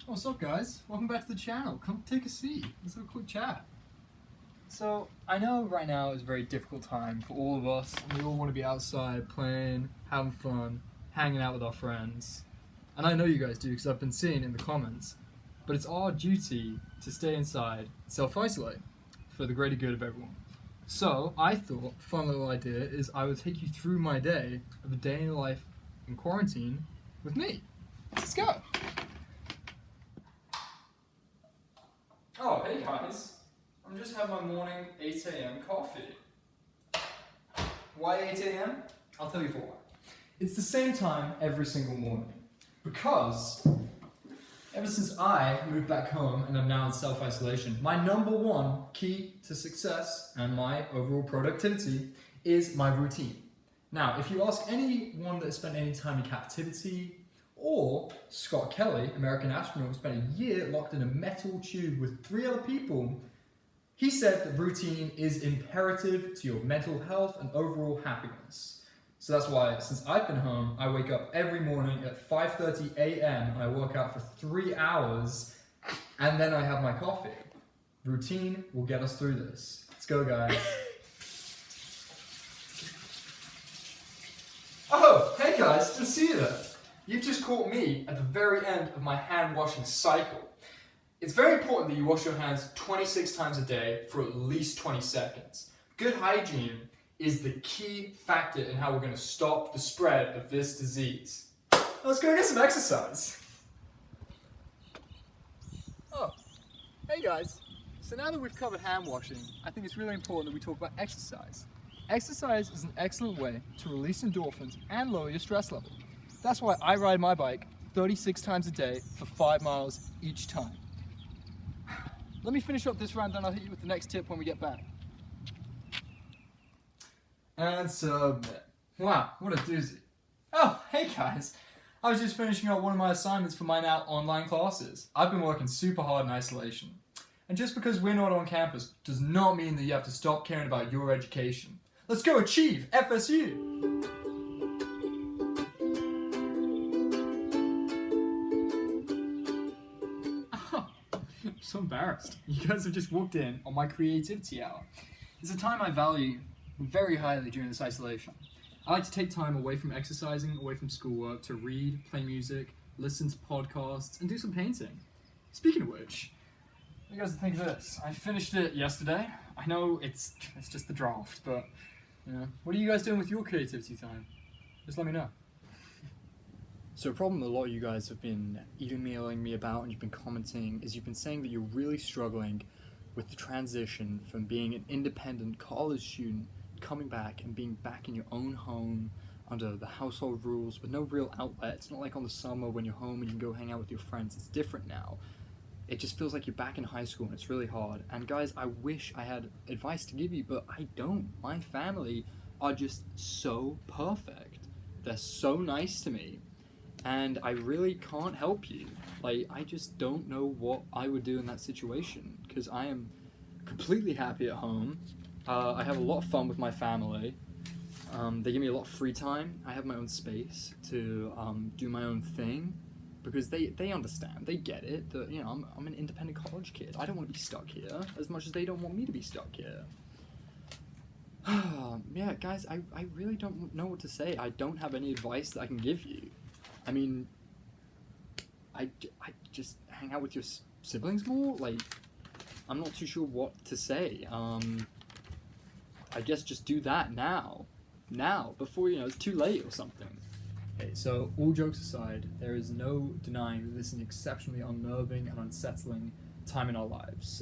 What's up, guys? Welcome back to the channel. Come take a seat. Let's have a quick chat. So, I know right now is a very difficult time for all of us, and we all want to be outside playing, having fun, hanging out with our friends. And I know you guys do because I've been seeing it in the comments. But it's our duty to stay inside, self-isolate, for the greater good of everyone. So, I thought, fun little idea, is I would take you through my day of a day in life in quarantine with me. Let's go! Oh, hey guys. I'm just having my morning 8 a.m. coffee. Why 8 a.m.? I'll tell you for why. It's the same time every single morning. Because ever since I moved back home and I'm now in self-isolation, my number one key to success and my overall productivity is my routine. Now, if you ask anyone that has spent any time in captivity, or Scott Kelly, American astronaut, who spent a year locked in a metal tube with 3 other people, he said that routine is imperative to your mental health and overall happiness. So that's why, since I've been home, I wake up every morning at 5:30 a.m. and I work out for 3 hours, and then I have my coffee. Routine will get us through this. Let's go, guys. Oh, hey guys, didn't see you there. You've just caught me at the very end of my hand washing cycle. It's very important that you wash your hands 26 times a day for at least 20 seconds. Good hygiene is the key factor in how we're going to stop the spread of this disease. Let's go get some exercise. Oh, hey guys. So now that we've covered hand washing, I think it's really important that we talk about exercise. Exercise is an excellent way to release endorphins and lower your stress level. That's why I ride my bike 36 times a day for 5 miles each time. Let me finish up this round, then I'll hit you with the next tip when we get back. And submit. Wow, what a doozy. Oh, hey guys. I was just finishing up one of my assignments for my now online classes. I've been working super hard in isolation. And just because we're not on campus does not mean that you have to stop caring about your education. Let's go achieve FSU! I'm so embarrassed. You guys have just walked in on my creativity hour. It's a time I value very highly during this isolation. I like to take time away from exercising, away from schoolwork, to read, play music, listen to podcasts, and do some painting. Speaking of which, what do you guys think of this? I finished it yesterday. I know it's just the draft, but what are you guys doing with your creativity time? Just let me know. So a problem a lot of you guys have been emailing me about and you've been commenting is you've been saying that you're really struggling with the transition from being an independent college student coming back and being back in your own home under the household rules with no real outlet. It's not like on the summer when you're home and you can go hang out with your friends. It's different now. It just feels like you're back in high school and it's really hard. And guys, I wish I had advice to give you, but I don't. My family are just so perfect. They're so nice to me. And I really can't help you. Like, I just don't know what I would do in that situation because I am completely happy at home. I have a lot of fun with my family. They give me a lot of free time. I have my own space to do my own thing because they understand. They get it that, I'm an independent college kid. I don't want to be stuck here as much as they don't want me to be stuck here. Yeah, guys, I really don't know what to say. I don't have any advice that I can give you. I mean, I just hang out with your siblings more? Like, I'm not too sure what to say. I guess just do that now, before, it's too late or something. Okay, so all jokes aside, there is no denying that this is an exceptionally unnerving and unsettling time in our lives.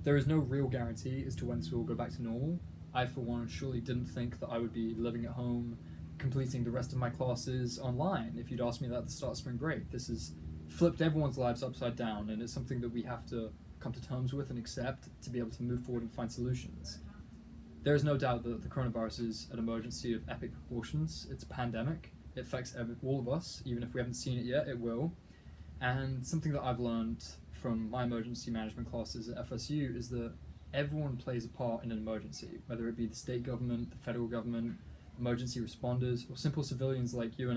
There is no real guarantee as to when this will go back to normal. I, for one, surely didn't think that I would be living at home completing the rest of my classes online if you'd asked me that at the start of spring break. This has flipped everyone's lives upside down, and it's something that we have to come to terms with and accept to be able to move forward and find solutions. There is no doubt that the coronavirus is an emergency of epic proportions. It's a pandemic. It affects all of us. Even if we haven't seen it yet, it will. And something that I've learned from my emergency management classes at FSU is that everyone plays a part in an emergency, whether it be the state government, the federal government, emergency responders, or simple civilians like you and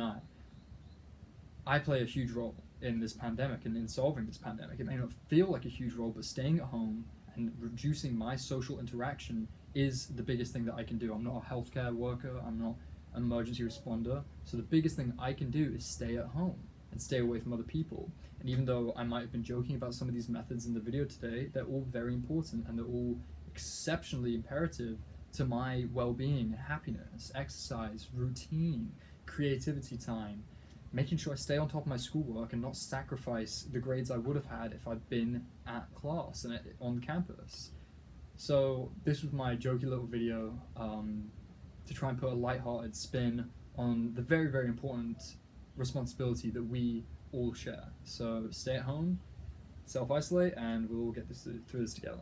I play a huge role. in this pandemic and in solving this pandemic. It may not feel like a huge role, but staying at home and reducing my social interaction is the biggest thing that I can do. I'm not a healthcare worker, I'm not an emergency responder, so the biggest thing I can do is stay at home and stay away from other people. And even though I might have been joking about some of these methods in the video today, they're all very important and they're all exceptionally imperative to my well-being, happiness, exercise, routine, creativity time, making sure I stay on top of my schoolwork and not sacrifice the grades I would have had if I'd been at class and on campus. So this was my jokey little video to try and put a lighthearted spin on the very, very important responsibility that we all share. So stay at home, self-isolate, and we'll get through this together.